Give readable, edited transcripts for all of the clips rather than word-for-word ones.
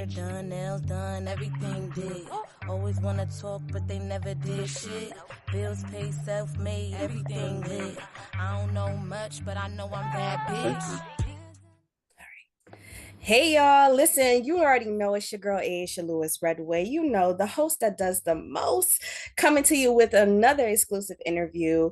hair done, nails done, everything did. Always wanna talk, but they never did shit. Bills paid, self-made, everything lit. I don't know much, but I know I'm that bitch. Hey y'all, listen, you already know it's your girl Aisha Lewis Redway. You know, the host that does the most, coming to you with another exclusive interview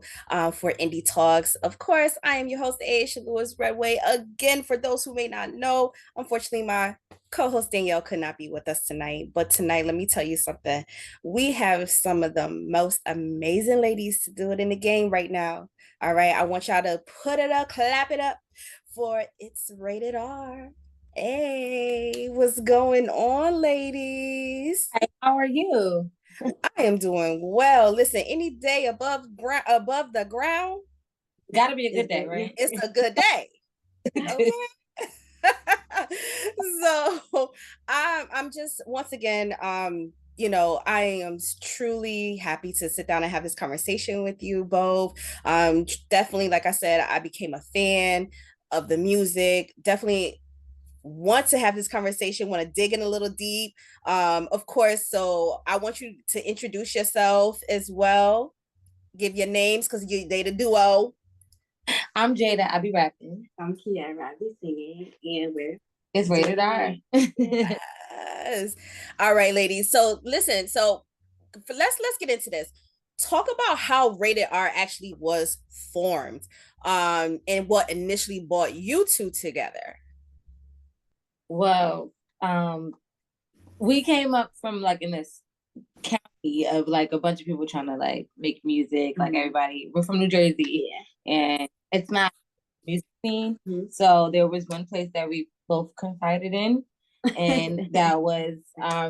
for Indie Talks. Of course, I am your host, Aisha Lewis Redway. Again, for those who may not know, unfortunately, my co-host Danielle could not be with us tonight. But tonight, let me tell you something. We have some of the most amazing ladies to do it in the game right now. All right, I want y'all to put it up, clap it up for It's Rated R. Hey, what's going on, ladies? Hey, how are you? I am doing well. Listen, any day above the ground, gotta be a good day, right? It's a good day. Okay. So I'm just once again, I am truly happy to sit down and have this conversation with you both. Definitely, like I said, I became a fan of the music. Definitely want to have this conversation, want to dig in a little deep. Of course, so I want you to introduce yourself as well. Give your names because they the duo. I'm Jada, I be rapping. I'm Kiara, I be singing, and It's Rated R. Yes. All right, ladies. So listen, let's get into this. Talk about how Rated R actually was formed, and what initially brought you two together. Well, we came up from like in this county of like a bunch of people trying to like make music. Like everybody, we're from New Jersey, and it's not music scene. So there was one place that we both confided in, and that was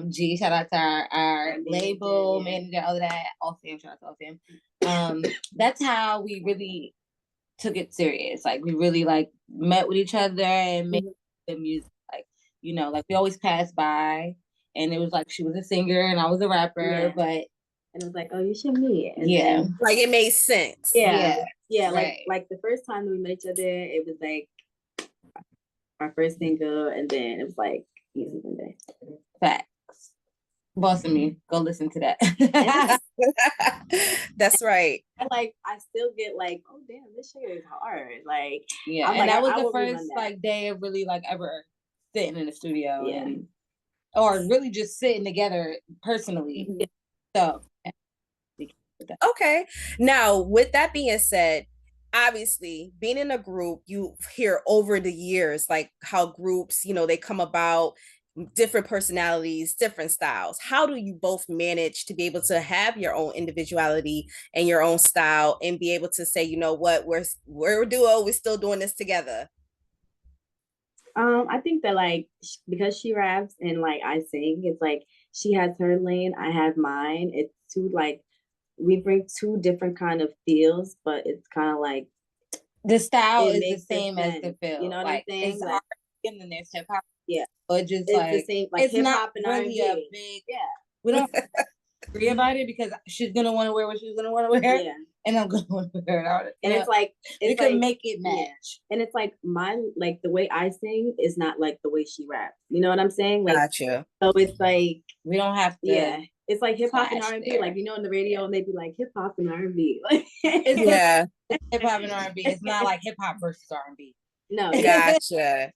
G. Shout out to our label manager, all of that. All fam, shout out to all fam. That's how we really took it serious. Like we really like met with each other and made the music. Like we always passed by, and it was like she was a singer and I was a rapper, but and it was like, oh, you should meet. And then, like it made sense. Yeah. Right. Like the first time we met each other, it was like our first single, and then it was like easy one day. Facts. Boss of me, go listen to that. That's right. And like I still get like, oh damn, this shit is hard. Like and like, that was the first like day of really like ever sitting in the studio or really just sitting together personally. So okay. Now, with that being said, obviously being in a group, you hear over the years like how groups, they come about, different personalities, different styles. How do you both manage to be able to have your own individuality and your own style and be able to say, you know what, we're a duo, we're still doing this together? I think that like because she raps and like I sing, it's like she has her lane, I have mine. It's two like we bring two different kind of feels, but it's kind of like the style is the same as the feel. You know what I'm saying? It's like, and then there's hip hop. Yeah, but just it's like the same. Like it's hip not hop and really R&B. A big. We don't agree about it because she's gonna want to wear what she's gonna want to wear. Yeah. And I'm going to wear it. And it's like we can make it match. Yeah. And it's like like the way I sing is not like the way she raps. You know what I'm saying? Like, gotcha. So it's like we don't have to. Yeah, it's like hip hop and R&B. Like in the radio, and they be like hip hop and R&B. Yeah, hip hop and R&B. It's not like hip hop versus R&B. No, gotcha.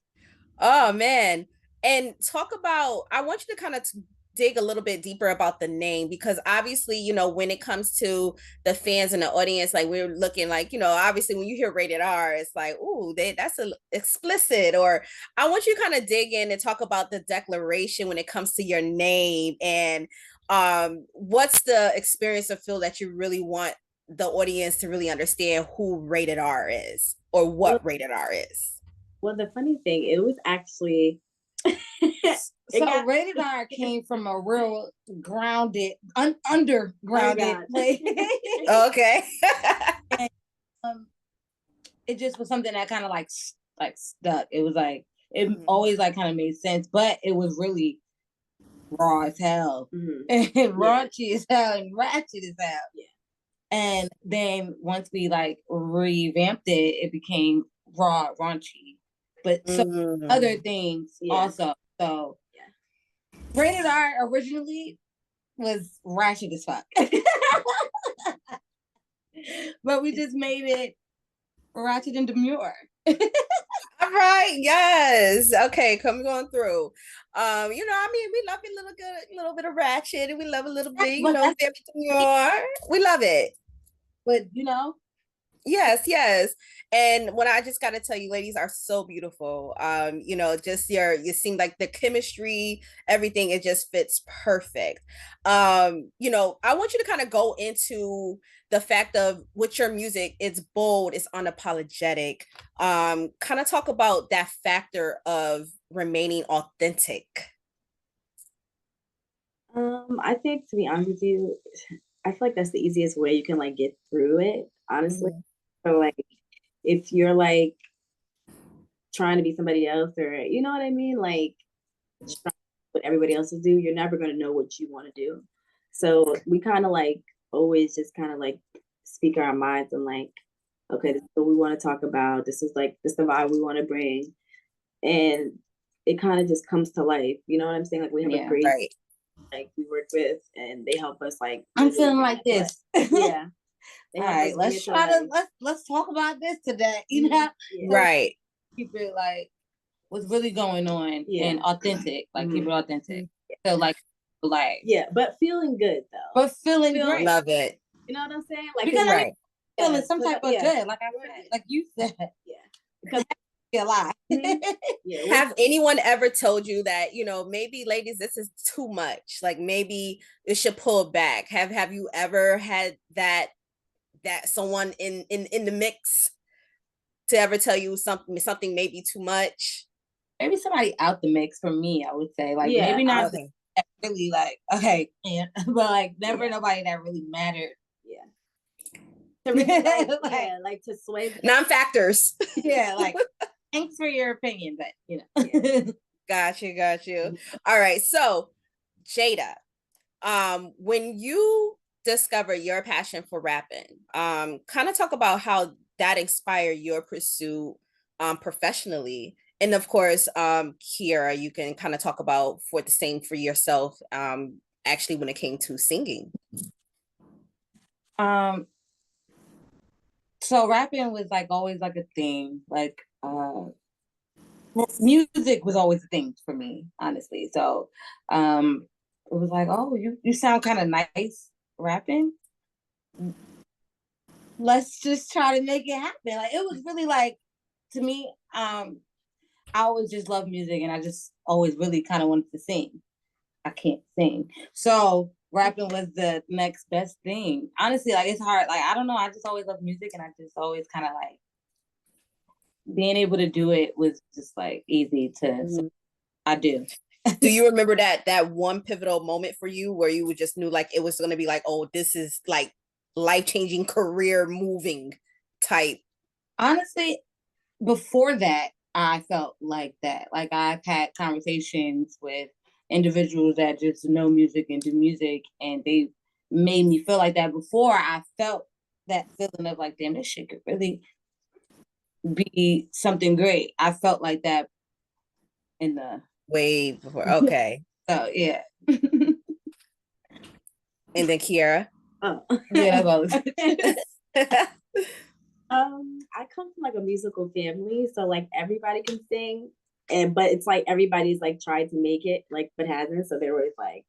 Oh man, and talk about. I want you to kind of dig a little bit deeper about the name, because obviously, when it comes to the fans and the audience, like we're looking like, obviously when you hear Rated R, it's like, ooh, that's explicit. Or I want you to kind of dig in and talk about the declaration when it comes to your name, and what's the experience or feel that you really want the audience to really understand who Rated R is, or what Rated R is. Well, the funny thing, it was actually Rated R came from a real grounded, undergrounded place. Okay. And, it just was something that kind of like stuck. It was like it always like kind of made sense, but it was really raw as hell and raunchy as hell and ratchet as hell. Yeah. And then once we like revamped it, it became raunchy, but so other things also. So Rated R originally was ratchet as fuck. But we just made it ratchet and demure. All right, yes. Okay, come going through. You know, I mean, we love a little bit of ratchet, and we love a little bit, you know, very demure. We love it. But you know, yes, yes. And when I just gotta tell you, ladies are so beautiful. You know, just you seem like the chemistry, everything, it just fits perfect. You know, I want you to kind of go into the fact of with your music, it's bold, it's unapologetic. Kind of talk about that factor of remaining authentic. I think, to be honest with you, I feel like that's the easiest way you can like get through it, honestly. So like if you're like trying to be somebody else, or you know what I mean, like what everybody else will do, you're never going to know what you want to do. So we kind of like always just kind of like speak our minds and like, okay, this is what we want to talk about. This is the vibe we want to bring. And it kind of just comes to life. You know what I'm saying? Like we have a great like we work with, and they help us like. I'm feeling like this. Yeah. All right, let's talk about this today. You know, right? Keep it like what's really going on and authentic. Like keep it authentic. So like, but feeling good though. But feeling great. Love it. You know what I'm saying? Like because I mean, feeling some type of good. Like I said, like you said. Yeah. Because a lot. Have anyone ever told you that, you know, maybe ladies, this is too much, like maybe it should pull back? Have you ever had that someone in the mix to ever tell you something maybe too much? Maybe somebody out the mix for me, I would say. Like maybe not really like but like never nobody that really mattered. Like to sway non-factors. Like thanks for your opinion, but you know. Got you. All right, so Jada, when you discover your passion for rapping, kind of talk about how that inspired your pursuit professionally. And of course, Kiara, you can kind of talk about for the same for yourself, actually when it came to singing. So rapping was like always like a thing. Like music was always a thing for me, honestly. So it was like, oh, you sound kind of nice rapping. Let's just try to make it happen. Like it was really like, to me, I always just loved music, and I just always really kind of wanted to sing. I can't sing, so rapping was the next best thing. Honestly, like it's hard. Like I don't know. I just always loved music, and I just always kind of like being able to do it was just like easy to. So I do. Do you remember that one pivotal moment for you where you just knew like it was going to be like, oh, this is like life-changing, career moving type? Honestly, before that, I felt like that. Like I've had conversations with individuals that just know music and do music, and they made me feel like that. Before I felt that feeling of like, damn, this shit could really be something great. I felt like that in the way before. Okay. So yeah. And then Kiara. Oh. Yeah, both. I come from like a musical family, so like everybody can sing, but it's like everybody's like tried to make it like but hasn't. So they're always like,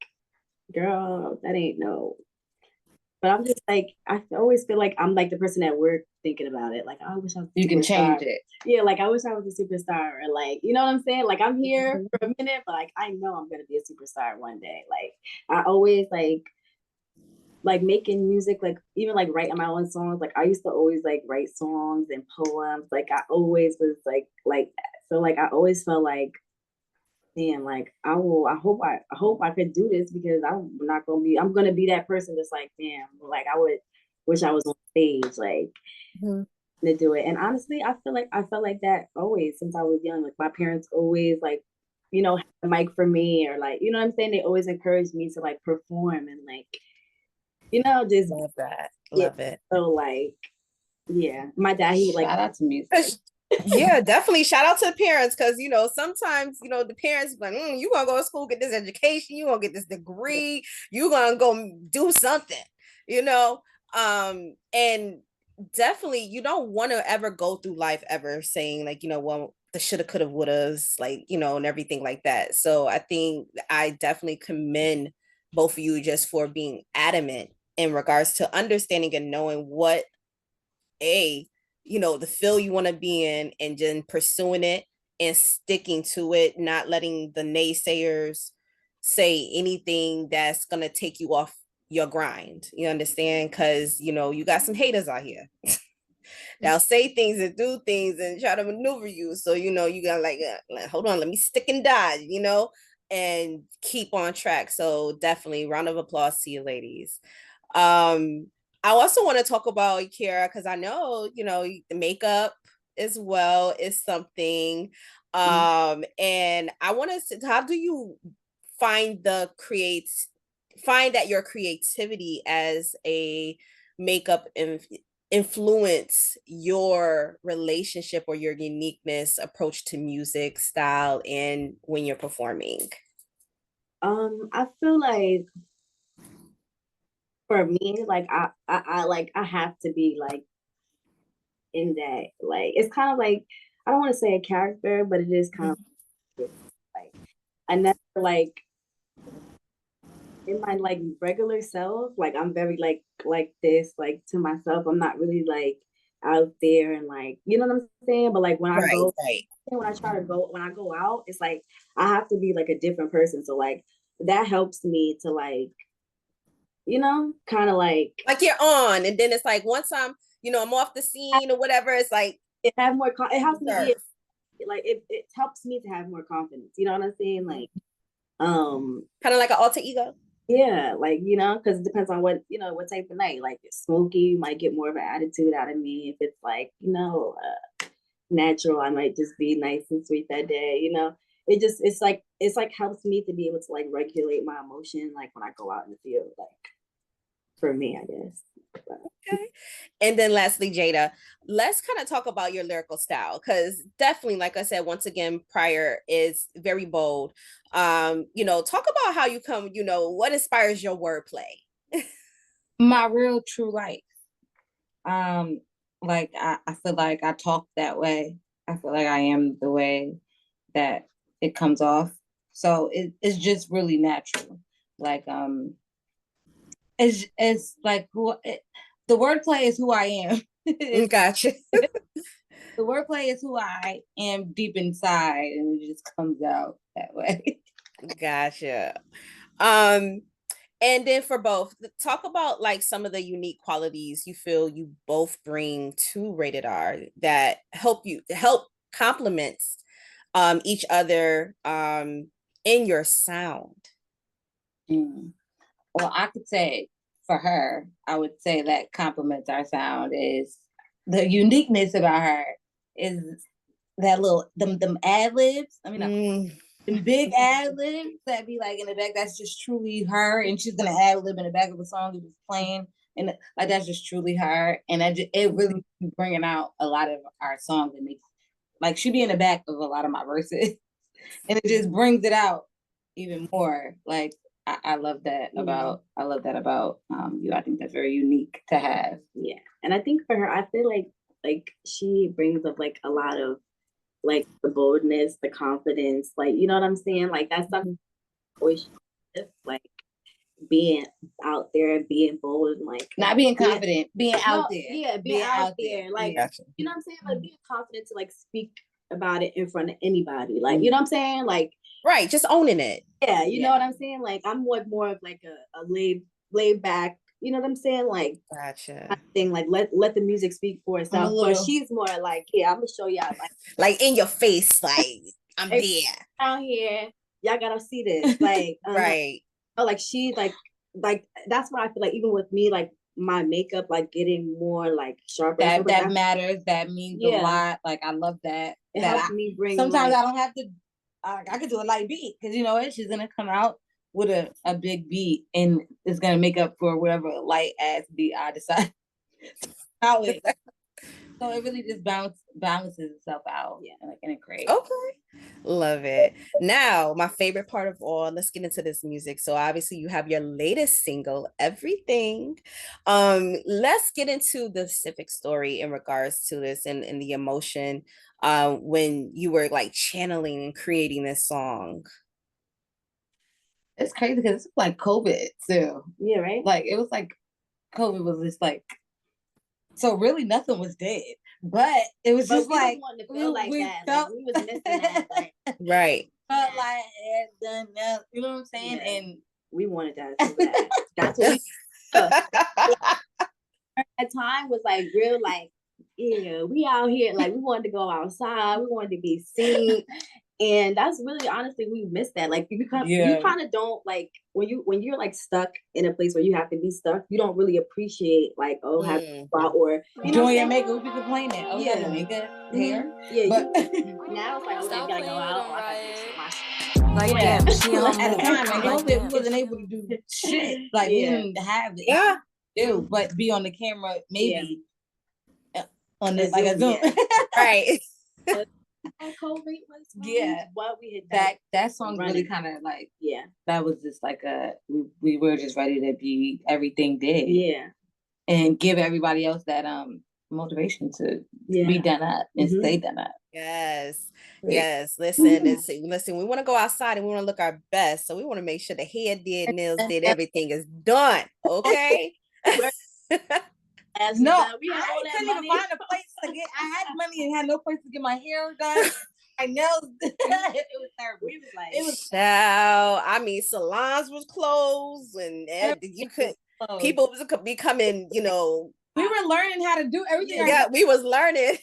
girl, that ain't no. But I'm just like, I always feel like I'm like the person at work thinking about it. Like, oh, I wish I was you can change it. Yeah, like I wish I was a superstar, or like, you know what I'm saying? Like I'm here for a minute, but like I know I'm gonna be a superstar one day. Like I always like making music, like even like writing my own songs. Like I used to always like write songs and poems. Like I always was like that. So like I always felt like, damn, like I hope I could do this, because I'm gonna be that person that's like, damn, like I would wish I was on stage, like to do it. And honestly, I felt like that always since I was young. Like my parents always like, you know, had a mic for me, or like, you know what I'm saying? They always encouraged me to like perform and like, you know, just love that. Love it. So like, yeah, my dad, he like, shout out to music. Yeah, definitely. Shout out to the parents, because sometimes the parents like, you gonna go to school, get this education, you gonna get this degree, you gonna go do something, and definitely you don't want to ever go through life ever saying like, well, the shoulda, coulda, wouldas, like, and everything like that. So I think I definitely commend both of you just for being adamant in regards to understanding and knowing what the field you want to be in, and then pursuing it and sticking to it, not letting the naysayers say anything that's going to take you off your grind. You understand? Because you got some haters out here. They'll say things and do things and try to maneuver you, so you gotta like hold on, let me stick and dodge, and keep on track. So definitely round of applause to you ladies. um I also want to talk about Kiara, because I know the makeup as well is something. And I want to, how do you find find that your creativity as a makeup influence your relationship or your uniqueness approach to music style and when you're performing? I feel like for me, like I have to be like in that, like it's kind of like, I don't want to say a character, but it is kind of like I never like in my like regular self, like I'm very like this, like to myself. I'm not really like out there and like, you know what I'm saying? But like when I Right, go, right. when I go out, it's like I have to be like a different person. So like that helps me to like, kind of Like you're on, and then it's like once I'm off the scene or whatever, it's like it helps me be surf. like it helps me to have more confidence. You know what I'm saying? Like Kind of like an alter ego. yeah, like because it depends on what type of night. Like it's smoky, you might get more of an attitude out of me. If it's like natural, I might just be nice and sweet that day. It's like helps me to be able to like regulate my emotion like when I go out in the field. Like for me, I guess. But, Okay. And then lastly, Jada, let's kind of talk about your lyrical style, because definitely, like I said, once again, prior is very bold. Talk about how you come, what inspires your wordplay. My real true life. Um, like I feel like I talk that way. I feel like I am the way that it comes off. So it's just really natural. Like it's like the wordplay is who I am. Gotcha. The wordplay is who I am deep inside, and it just comes out that way. Gotcha. Um, and then for both, talk about like some of the unique qualities you feel you both bring to Rated R that help complements each other in your sound. Mm. Well, I could say for her, I would say that complements our sound is the uniqueness about her is that little them ad libs. I mean, them big ad libs that be like in the back. That's just truly her, and she's gonna ad lib in the back of a song that was playing, and like that's just truly her. And it really bringing out a lot of our songs and makes like she be in the back of a lot of my verses, and it just brings it out even more. Like I love that about you. I think that's very unique to have. yeah, and I think for her, I feel like she brings up like a lot of like the boldness, the confidence, like you know what I'm saying? Like that's something always like being out there, being bold, and like not being confident, being out there. Yeah, being out there. Like Gotcha. you know what I'm saying? Like being confident to like speak about it in front of anybody. Like, you know what I'm saying? Like right, just owning it. Yeah, you know what I'm saying? Like I'm more of like a laid back, you know what I'm saying? Like Gotcha. thing, like let the music speak for itself. But she's more like, yeah, I'm gonna show y'all like in your face, like I'm there. Out here, y'all gotta see this. Like right. Like she like that's why I feel like even with me, like my makeup like getting more like sharper. That matters. That means a lot. Like I love that. It helps me bring. Sometimes I don't have to. I could do a light beat because you know what? She's gonna come out with a big beat and it's gonna make up for whatever light ass beat I decide. So it really just balances itself out. Yeah. Like, and it's great. Okay. Love it. Now, my favorite part of all, let's get into this music. So obviously you have your latest single, Everything. Let's get into the specific story in regards to this and the emotion when you were like channeling and creating this song. It's crazy because it's like COVID too. Yeah, right? Like it was like COVID was just like, so really nothing was dead. But it was just like wanted to feel like that. Felt, like we was missing that. Like, right. Felt like it done that. You know what I'm saying? Yeah. And we wanted that so bad. That's what we that time was like real like, yeah, we out here, like we wanted to go outside, we wanted to be seen. And that's really honestly we missed that. Like you kind of don't like when you're like stuck in a place where you have to be stuck, you don't really appreciate like have spot or doing your makeup, we be complaining. Oh yeah, the makeup, hair. Yeah, but now it's like okay, gotta go out. Like yeah, she at the time in COVID, we wasn't able to do shit. Like we didn't have it. Do but be on the camera maybe on the like a Zoom. Right. COVID was what we had that song really kind of like that was just like we were just ready to be everything did and give everybody else that motivation to be done up and stay done up. Yes. Listen, we want to go outside and we want to look our best, so we want to make sure the hair did, nails did, everything is done. Okay. No, I couldn't even find a place to get. I had money and had no place to get my hair done. My nails, it was terrible. It was so. I mean, salons was closed, and you could. People was becoming, you know. We were learning how to do everything. Yeah, we was learning.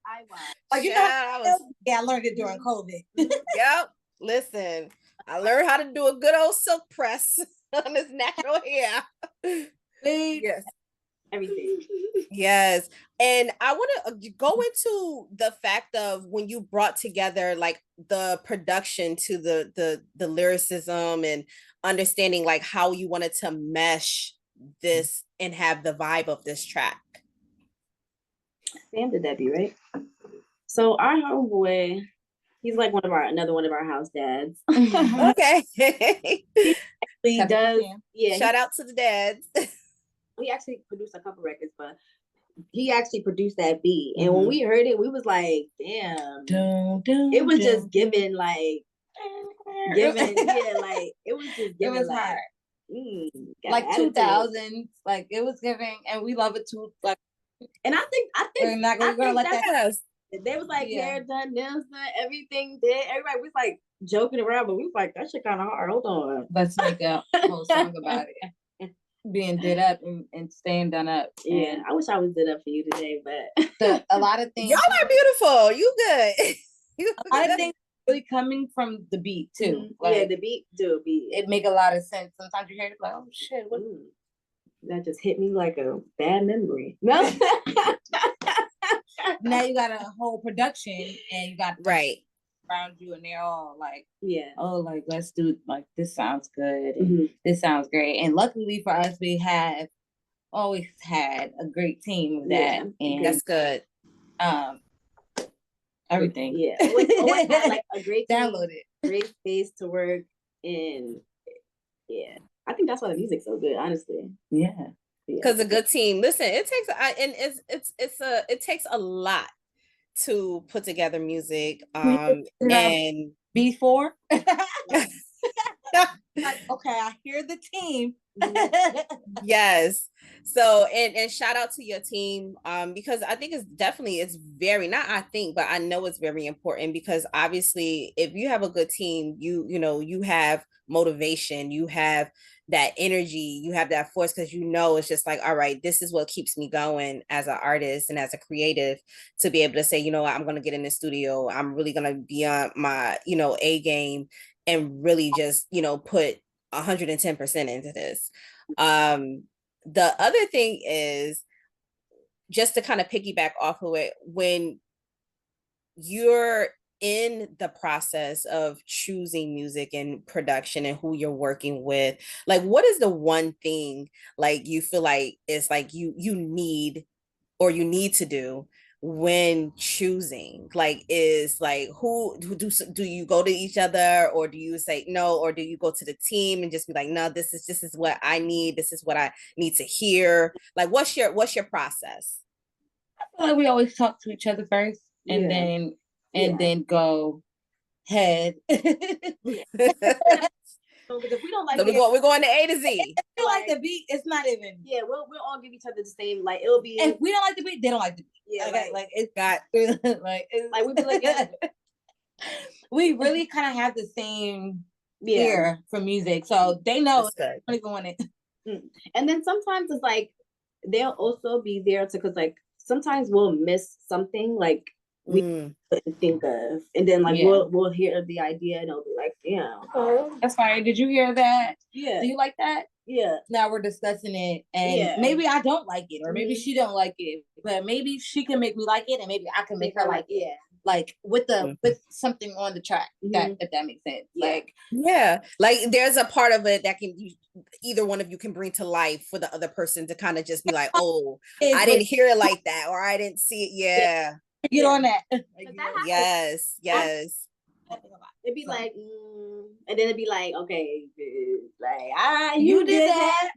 I was. Like you know, I learned it during COVID. Yep. Listen, I learned how to do a good old silk press on this natural hair. Yes. Everything. Yes. And I want to go into the fact of when you brought together like the production to the lyricism and understanding like how you wanted to mesh this and have the vibe of this track. Sam did that be right. So our homeboy, he's like another one of our house dads. Okay. He does. Yeah. Shout out to the dads. He actually produced a couple records, but he actually produced that beat. And when we heard it, we was like, damn. It was just giving like like it was just giving. It was like, hard. Like 2000s, like it was giving, and we love it too. Like, and I think we're not gonna let that. They was like hair done, nails done, everything did. Everybody was like joking around, but we was like, that shit kind of hard. Hold on, let's make a whole song about it. Being did up and staying done up. Yeah, I wish I was did up for you today, but a lot of things. Y'all are beautiful. You good. A lot of things really coming from the beat too. Like, the beat do beat. It make a lot of sense. Sometimes you hear it like, oh shit, what? That just hit me like a bad memory. No. Now you got a whole production and you got right around you and they're all like, oh, like let's do like this sounds good and this sounds great. And luckily for us, we have always had a great team with that, and that's good. Everything, always had like a great team, downloaded, great space to work in. Yeah, I think that's why the music's so good, honestly. Because a good team. Listen, it takes a lot to put together music. And before. Okay, I hear the team. Yes. So and shout out to your team because I think it's very, not I think, but I know it's very important, because obviously if you have a good team, you have motivation, you have that energy, you have that force, because it's just like, all right, this is what keeps me going as an artist and as a creative, to be able to say, I'm going to get in the studio, I'm really going to be on my A game and really just put 110% into this. The other thing is, just to kind of piggyback off of it, when you're in the process of choosing music and production and who you're working with, like what is the one thing like you feel like is like you need or you need to do when choosing? Like, is like who do you go to each other, or do you say no, or do you go to the team and just be like, no, this is what I need, this is what I need to hear? Like, what's your process? I feel like we always talk to each other first, and then go head. So if we don't like so we're going to A to Z. If we like the beat, it's not even. Yeah, we'll all give each other the same. Like, it'll be. If we don't like the beat, they don't like the beat. Yeah, okay, like it's got like we be like, yeah. We really kind of have the same ear for music, so they know it's even on it. And then sometimes it's like they'll also be there to, because like sometimes we'll miss something like we couldn't think of, and then like we'll hear the idea and it'll be like, damn, that's fine. Did you hear that? Yeah. Do you like that? Yeah. Now we're discussing it, and maybe I don't like it, or maybe she don't like it, but maybe she can make me like it, and maybe I can make her like it. Yeah. Like with something on the track, that if that makes sense. Like like there's a part of it that either one of you can bring to life for the other person to kind of just be like, oh, I didn't hear it like that, or I didn't see it. Get on that. Yes. It'd be like, and then it'd be like, okay, like, you did that.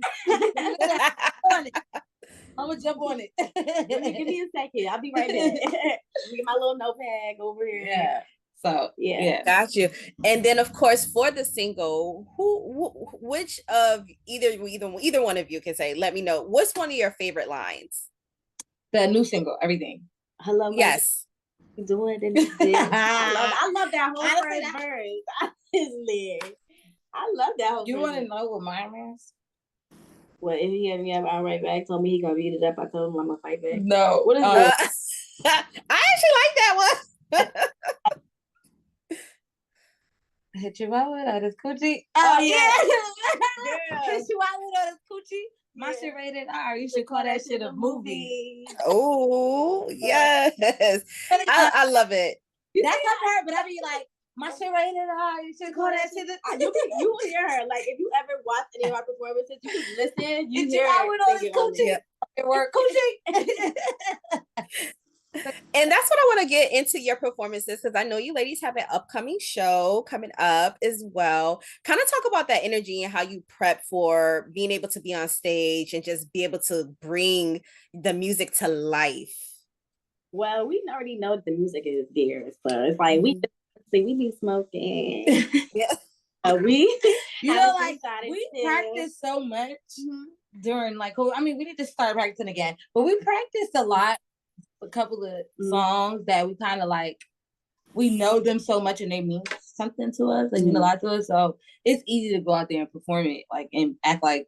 I'm gonna jump on it. Give me a second. I'll be right back. Get my little notepad over here. Yeah. So got you. And then of course for the single, which of either one of you can say, let me know, what's one of your favorite lines? The new single, Everything. Hello. Yes. Doing it. I love that whole first verse. I love that whole. You want to know what mine is? Well, if he had me up, I'll right back. Told me he gonna beat it up. I told him I'm gonna fight back. No. What is that? I actually like that one. Hit you out with this coochie. Oh yeah. Hit you out with this coochie. My shit rated R. You should call that shit a movie. Oh yes. I love it. That's not her, but I be like, my shit rated R. You should call that shit. You will hear her. Like, if you ever watch any of our performances, you just listen. You hear her. With all this coochie. It work coochie. And that's what I want to get into your performances, because I know you ladies have an upcoming show coming up as well. Kind of talk about that energy and how you prep for being able to be on stage and just be able to bring the music to life. Well, we already know that the music is there, so it's like we be smoking. Yeah. We practice so much during like, I mean, we need to start practicing again, but we practiced a lot. A couple of songs that we kind of like, we know them so much and they mean something to us, like mean a lot to us. So it's easy to go out there and perform it, like, and act like.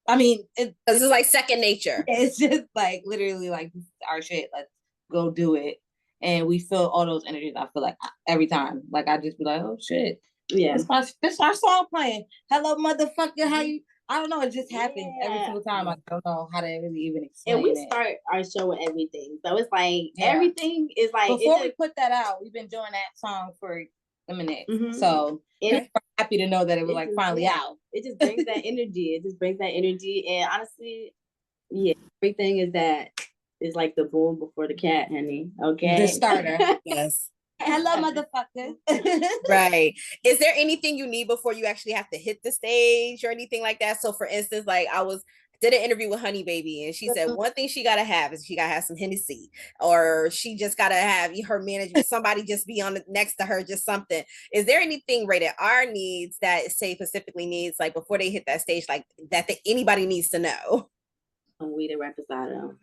I mean, it's like second nature. It's just like literally like, this is our shit. Let's go do it, and we feel all those energies. I feel like every time, like I just be like, oh shit, yeah, this our song playing. Hello, motherfucker, how you? I don't know. It just happens every single time. I don't know how to really even explain it. And we start our show with everything. So it's like, everything is like... Before we put that out, we've been doing that song for a minute. So we're happy to know that it was like finally out. It just brings that energy. And honestly, everything is that is like the boom before the cat, honey. Okay? The starter. Yes. Hello, motherfucker. Right. Is there anything you need before you actually have to hit the stage or anything like that? So for instance, like did an interview with Honey Baby, and she said one thing she gotta have is she gotta have some Hennessy, or she just gotta have her management, somebody just be on next to her, just something. Is there anything rated R needs that say specifically needs, like before they hit that stage, like that anybody needs to know? We the reposado.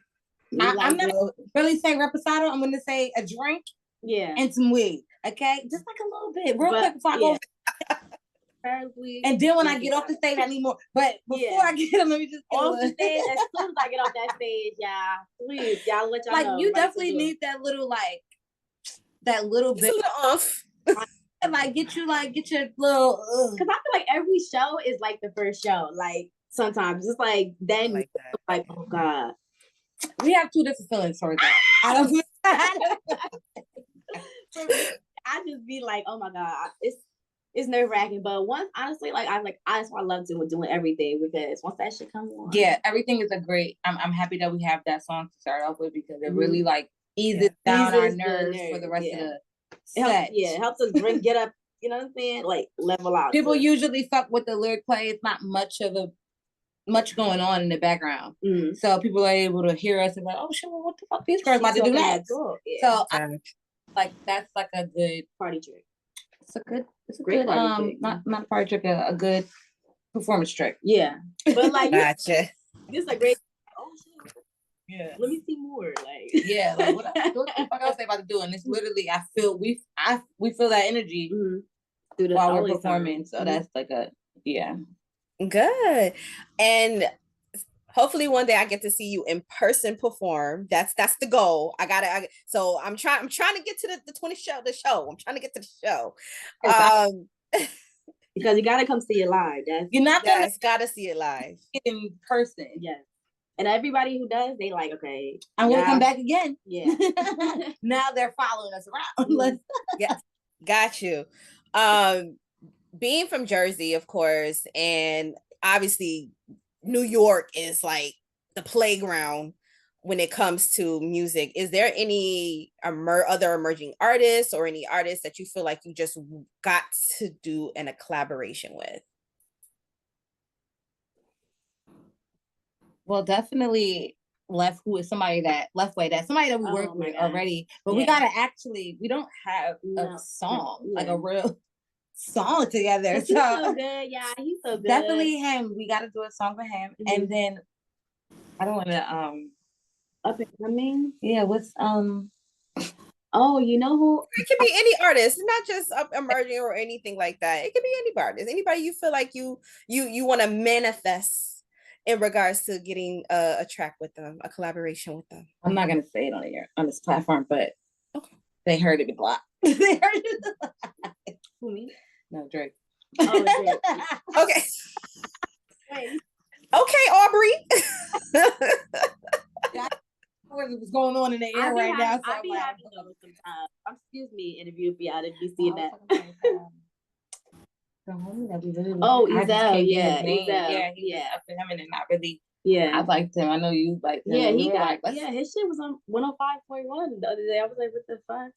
I'm not really saying reposado. I'm gonna say a drink. Yeah. And some weed. Okay? Just like a little bit. Real quick before I go. And then when I get off the stage, I need more. But before I get them, let me just off the stage. As soon as I get off that stage, please, y'all let y'all know. Like, you definitely need that little, like, that little bit off. Like, get your little. Because I feel like every show is like the first show. Like, sometimes it's like, then like oh God. We have two different feelings towards that. I just be like, oh my God, it's it's nerve-wracking, but once honestly, like that's why I love doing everything, because once that shit comes on, everything is a great. I'm happy that we have that song to start off with, because it really like eases down Eases our the nerves for the rest of the set. It helps us get up, you know what I'm saying, like level out. People usually fuck with the lyric play. It's not much going on in the background, so people are able to hear us and like, oh shit, well, what the fuck these girls about to do next? So like that's like a good party trick. It's a great party trick. Not a party trick, a good performance trick. Yeah, but like gotcha. This is a great. Oh shit. Yeah. Let me see more. Like like what the fuck else they about to do? And it's literally we feel that energy while we're performing. So that's like good. And hopefully one day I get to see you in person perform. That's the goal. So I'm trying to get to the 20 show. I'm trying to get to the show. Because you gotta come see it live. Gotta see it live in person. Yes. And everybody who does, they like, okay, I want to come back again. Yeah. Now they're following us around. Yeah, got you. Being from Jersey, of course, and obviously New York is like the playground when it comes to music. Is there any other emerging artists or any artists that you feel like you just got to do in a collaboration with? Well, definitely Left, who is somebody that we work with already, but we don't have a song, like a real song together. He's so good. Yeah, he's so good. Definitely him. We got to do a song for him. And then I don't want to up and coming. Yeah, what's oh, you know who? It could be any artist, not just up emerging or anything like that. It could be any artist, anybody you feel like you want to manifest in regards to getting a track with them, a collaboration with them. I'm not gonna say it on this platform, but they heard it a lot. They heard it. Who, me? No, Drake. Oh, Drake. Okay. Wait. Okay, Aubrey. What's going on in the air right now? So I'll be happy to go sometimes. Excuse me, interview if y'all didn't be seeing that. The homie that we really Ezel, yeah, he's up and coming and not really. Yeah, I liked him. I know you liked him. Yeah, he got his shit was on 105.1 the other day. I was like, what the fuck?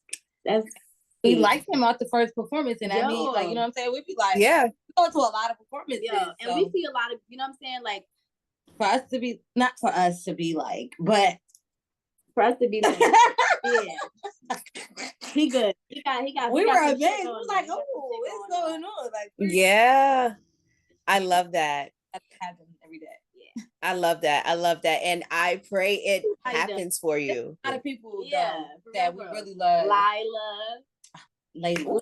We liked him off the first performance, and I mean, like, you know what I'm saying? We'd be like, we go to a lot of performances, and we see a lot of, you know what I'm saying, like not for us to be like, but for us to be like, yeah, he good. He got. We were amazed. It was like, oh, what's going on? Like, yeah, I love that. That happens every day. Yeah, I love that, and I pray it happens for you. A lot of people, that we really love. Layla.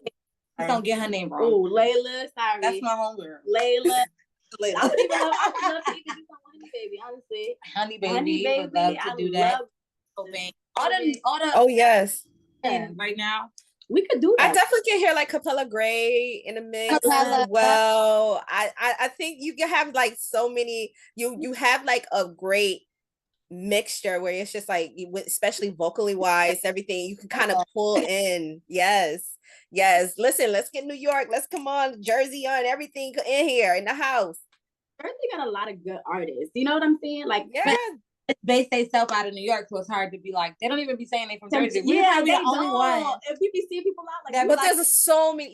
I don't get her name wrong. Oh, Layla. Sorry, that's my homegirl. Layla. I would love to even do some Honey Baby, honestly. Honey Baby. Would love to do that. All the oh yes. Right now, we could do that. I definitely can hear like Capella Gray in the mix as well. I think you can have like so many. You have like a great mixture where it's just like, especially vocally wise, everything you can kind of pull in. Yes. Listen, let's get New York. Let's come on, Jersey on everything in here in the house. Jersey got a lot of good artists. You know what I'm saying? Like, yeah. Base themselves out of New York, so it's hard to be like, they don't even be saying they from Jersey. We're probably the only one. If we be seeing people out like that, but there's so many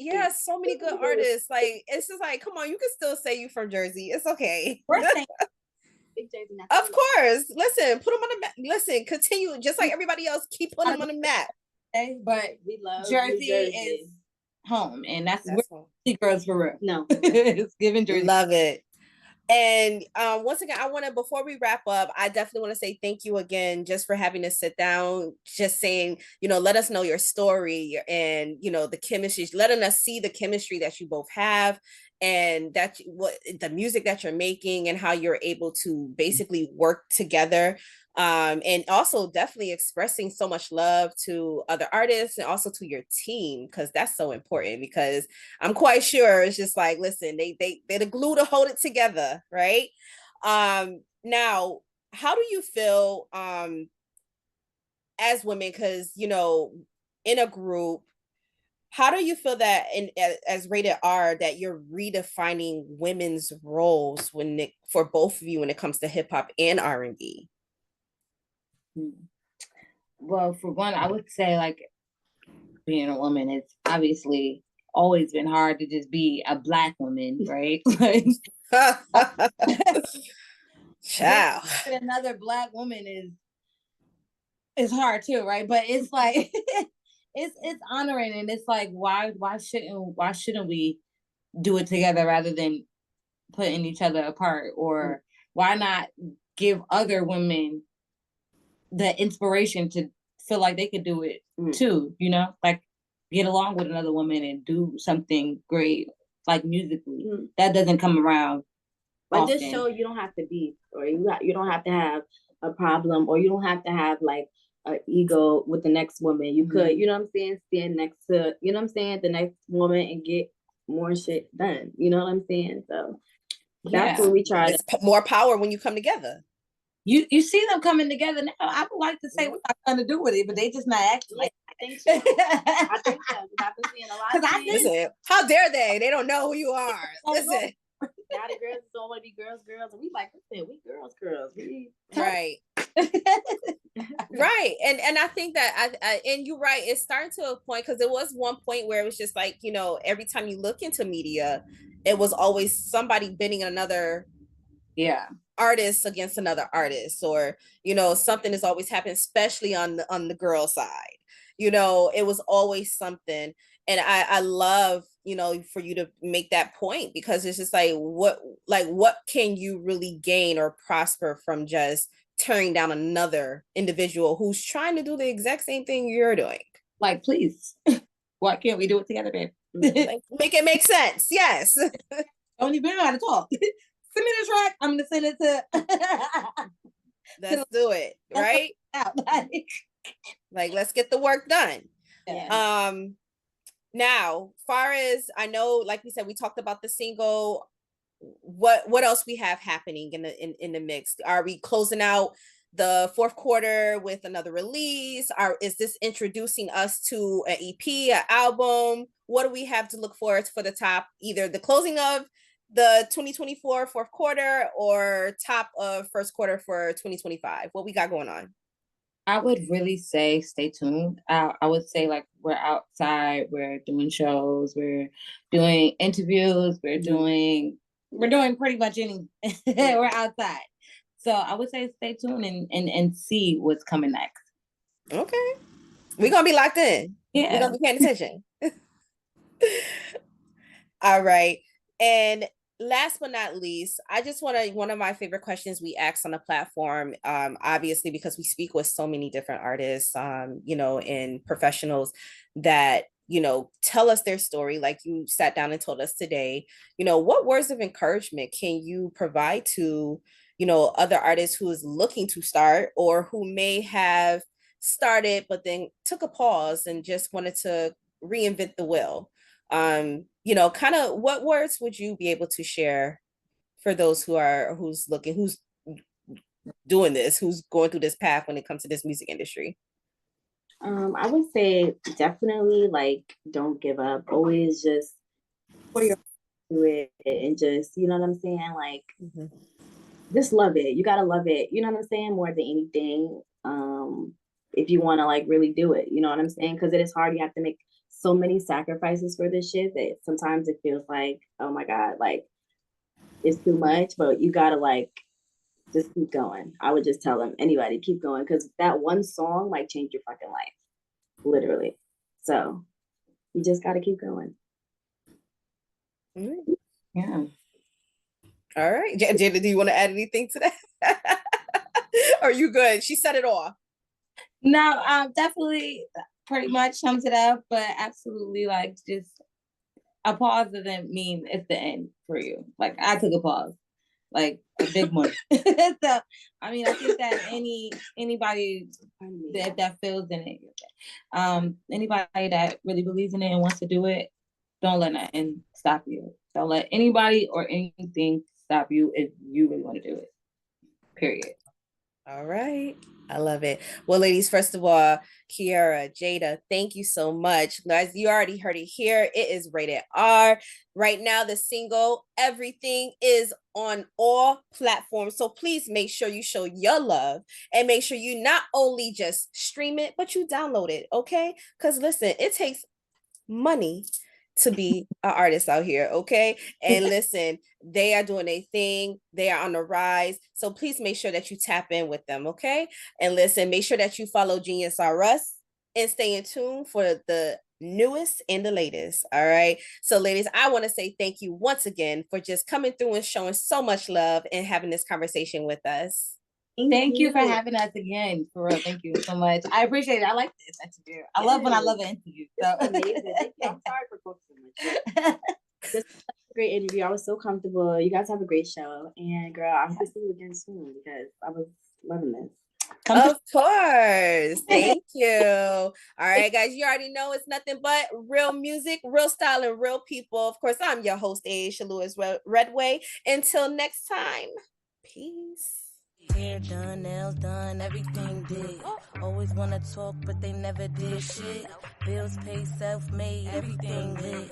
good artists. Like, it's just like, come on, you can still say you from Jersey. It's okay. We're saying of course. Listen, put them on the map. Listen, continue just like everybody else. Keep putting them on the map. Okay, but we love Jersey is home, and that's home. Girls for real. No, it's giving Jersey. Love it. And once again, before we wrap up, I definitely want to say thank you again just for having us sit down, just saying, let us know your story and, the chemistry, letting us see the chemistry that you both have and the music that you're making and how you're able to basically work together. And also definitely expressing so much love to other artists and also to your team, because that's so important, because I'm quite sure it's just like, listen, they're the glue to hold it together, right? Now, how do you feel as women? Because, in a group, how do you feel that as rated R that you're redefining women's roles for both of you when it comes to hip hop and R&B? Well, for one, I would say like being a woman, it's obviously always been hard to just be a Black woman, right? Ciao. Another Black woman is hard too, right? But it's like it's honoring, and it's like why shouldn't we do it together rather than putting each other apart? Or why not give other women the inspiration to feel like they could do it too, you know, like get along with another woman and do something great, like musically. That doesn't come around. But just show you don't have to be, or you don't have to have a problem, or you don't have to have like an ego with the next woman. You could, you know what I'm saying, stand next to, you know what I'm saying, the next woman and get more shit done. You know what I'm saying? So that's what we try. It's more power when you come together. You see them coming together now. I would like to say what I'm trying to do with it, but they just not acting like. I think so. I think so. I've been seeing a lot of things. Listen, how dare they? They don't know who you are. Listen. Now the girls don't want to be girls, and we like, listen, we girls. Right. Right. And I think that and you're right, it's starting to a point, because there was one point where it was just like, you know, every time you look into media, it was always somebody bidding another artist against another artist, or, you know, something is always happening, especially on the girl side. You know, it was always something. And I love, you know, for you to make that point, because it's just like what can you really gain or prosper from just tearing down another individual who's trying to do the exact same thing you're doing? Like, please, why can't we do it together, babe? Like, make it make sense. Yes. Don't even know how to talk. Send me the track. I'm gonna send it to. Let's do it, right? Like, let's get the work done. Yeah. Now, far as I know, like we said, we talked about the single. What else we have happening in the mix? Are we closing out the fourth quarter with another release? Is this introducing us to an EP, an album? What do we have to look forward for the top, either the closing of the 2024 fourth quarter or top of first quarter for 2025? What we got going on? I would really say stay tuned. I would say like we're outside, we're doing shows, we're doing interviews, we're doing pretty much anything. We're outside. So I would say stay tuned and see what's coming next. Okay. We're going to be locked in. Yeah. We're going to be paying attention. All right. And last but not least, I just one of my favorite questions we ask on the platform, obviously, because we speak with so many different artists, you know, and professionals that, you know, tell us their story, like you sat down and told us today. You know, what words of encouragement can you provide to, you know, other artists who is looking to start, or who may have started but then took a pause and just wanted to reinvent the wheel? You know, kind of what words would you be able to share for those who's doing this, who's going through this path when it comes to this music industry? I would say definitely, like, don't give up. Always just do it, and just, you know what I'm saying? Like, just love it. You gotta love it. You know what I'm saying? More than anything. If you want to like really do it, you know what I'm saying? Because it is hard. You have to make so many sacrifices for this shit that sometimes it feels like, oh my God, like it's too much, but you gotta like just keep going. I would just tell them, anybody, keep going, because that one song might change your fucking life, literally. So you just gotta keep going. Yeah. All right, Jada, do you want to add anything to that? Are you good? She said it all. No, definitely pretty much sums it up, but absolutely, like, just a pause doesn't mean it's the end for you. Like, I took a pause, like a big one. So, I mean, I think that anybody that feels in it, anybody that really believes in it and wants to do it, don't let nothing stop you. Don't let anybody or anything stop you if you really want to do it. Period. All right. I love it. Well, ladies, first of all, Kiara, Jada, thank you so much. Guys, you already heard it here. It is rated R. Right now, the single, everything is on all platforms. So please make sure you show your love and make sure you not only just stream it, but you download it, okay? Because listen, it takes money to be an artist out here, okay? And listen, they are doing a thing, they are on the rise. So please make sure that you tap in with them, okay? And listen, make sure that you follow Genius R Us and stay in tune for the newest and the latest. All right. So, ladies, I want to say thank you once again for just coming through and showing so much love and having this conversation with us. Thank you for having us again. For real, thank you so much. I appreciate it. I like this interview. I love when I love an interview. So amazing. Thank you. I'm sorry for focusing so much. This was a great interview. I was so comfortable. You guys have a great show. And girl, I hope to see you again soon because I was loving this. Of course. Thank you. All right, guys. You already know it's nothing but real music, real style, and real people. Of course, I'm your host, Aisha Lewis Redway. Until next time, peace. Hair done, nails done, everything did. Always wanna talk, but they never did shit. Bills paid, self-made, everything lit.